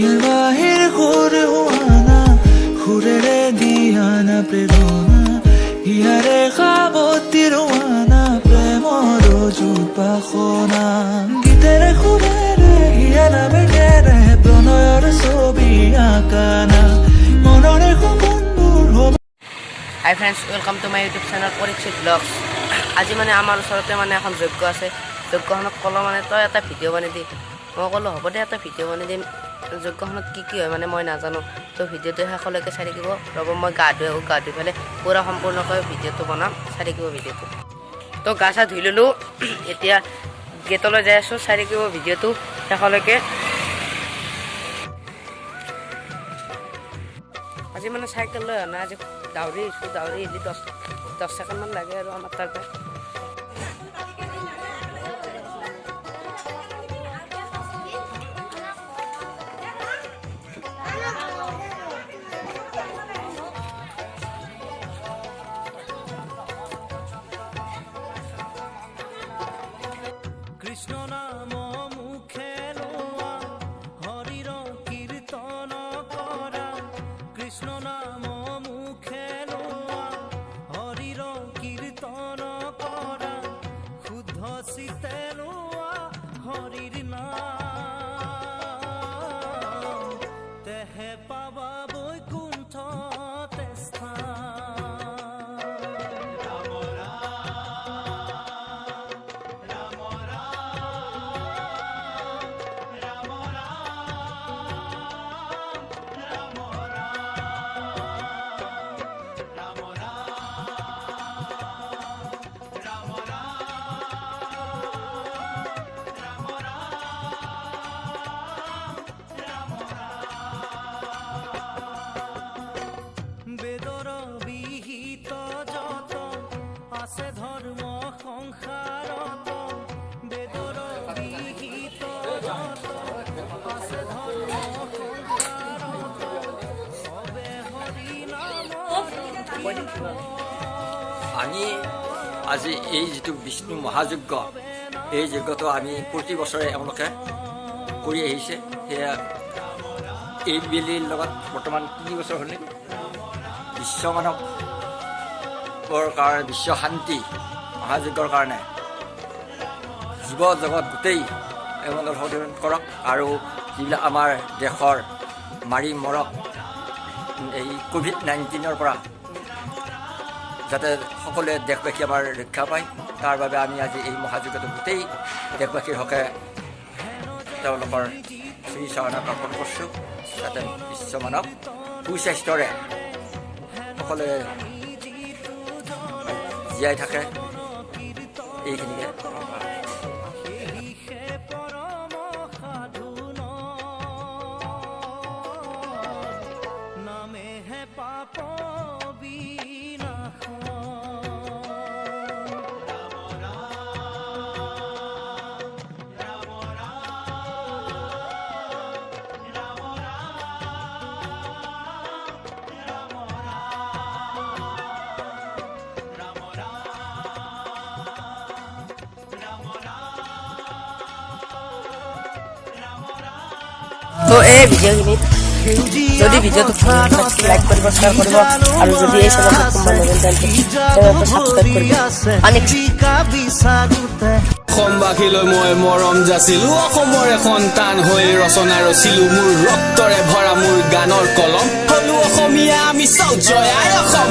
Here বাহির ঘুরে হুয়ানা ঘুরে দিয়ানা প্রেরণা হিয়ারে খাবতি রোয়ানা প্রেমর জুপাখনা গীতেরে ঘুরে রে হিয়া নামে গেরে প্রণয়র ছবি আঁকানা মনরে বন্ধুর হবে। হাই friends, welcome to my YouTube channel Parikshit blogs. আজি মানে আমাৰ ওচৰতে মানে এখন যজ্ঞ আছে। যজ্ঞখনত ক'লোঁ মানে তই এটা ভিডিঅ' বনাই দি। মই ক'লোঁ হ'ব দে, এটা ভিডিঅ' বনাই দিম। যজ্ঞখনত কি কি হয় মানে মই নাজানো, তো ভিডিঅ'টো শেষলৈকে চাই থাকিব। ৰ'ব মই গা ধুই পেলাই পূৰা সম্পূৰ্ণকৈ ভিডিঅ'টো বনাম, চাই থাকিব ভিডিঅ'টো। তো গা চা ধুই ল'লোঁ, এতিয়া গেটলৈ যাই আছোঁ, চাই থাকিব ভিডিঅ'টো শেষলৈকে। আজি মানে চাইকেল লৈ অহা নাই, আজি দাউৰি আহিছোঁ। দাউৰি আহিলে 10 ছেকেণ্ডমান লাগে আৰু আমাৰ তাৰ পৰা। কৃষ্ণ নাম মুখে লোৱা হৰিৰ কীৰ্তন কৰা কৃষ্ণ নাম মুখে লোৱা হৰিৰ কীৰ্তন কৰা শুদ্ধ চিতে লোৱা হৰিৰ নাম তেহে পাবা বৈকুণ্ঠতে বেদৰ বিহিত যত আছে ধৰ্ম সংসাৰত বেদৰ বিহিত যত আছে ধৰ্ম সংসাৰত সবে হৰি নাম। আমি আজি এই যিটো বিষ্ণু মহাযজ্ঞ, এই যজ্ঞটো আমি প্ৰতি বছৰে এওঁলোকে কৰি আহিছে। সেয়া এই বেলিৰ লগত বৰ্তমান 3 বছৰ হ'ল নেকি। বিশ্ব মানৱৰ কাৰণে, বিশ্ব শান্তি মহাযজ্ঞৰ কাৰণে জীৱ জগত গোটেই এওঁলোকৰ সংশোধন কৰক আৰু যিবিলাক আমাৰ দেশৰ মাৰি মৰক এই COVID-19ৰ পৰা যাতে সকলোৱে দেশবাসী আমাৰ ৰক্ষা পায়, তাৰ বাবে আমি আজি এই মহাযজ্ঞটো গোটেই দেশবাসীৰ হকে তেওঁলোকৰ শ্ৰীচৰণত অৰ্পণ কৰিছোঁ, যাতে বিশ্ব মানৱ সুস্বাস্থ্যৰে সকলোৱে জীয়াই থাকে। এইখিনিকে নামেহে পাপ তো এই ভিডিঅ'খিনিত যদি ভিডিঅ'টো ভাল লাগে লাইক কৰিব, শ্বেয়াৰ কৰিব আৰু যদি এই চেনেলটো কোনোবা নতুন চেনেলটো ছাবস্ক্ৰাইব কৰিব। অসমবাসীলৈ মই মৰম যাচিলো, অসমৰে সন্তান হৈ ৰচনা ৰচিলো, মোৰ ৰক্তৰে ভৰা মোৰ গানৰ কলম হলো অসমীয়া, আমি চাওঁ জয় আই অসম।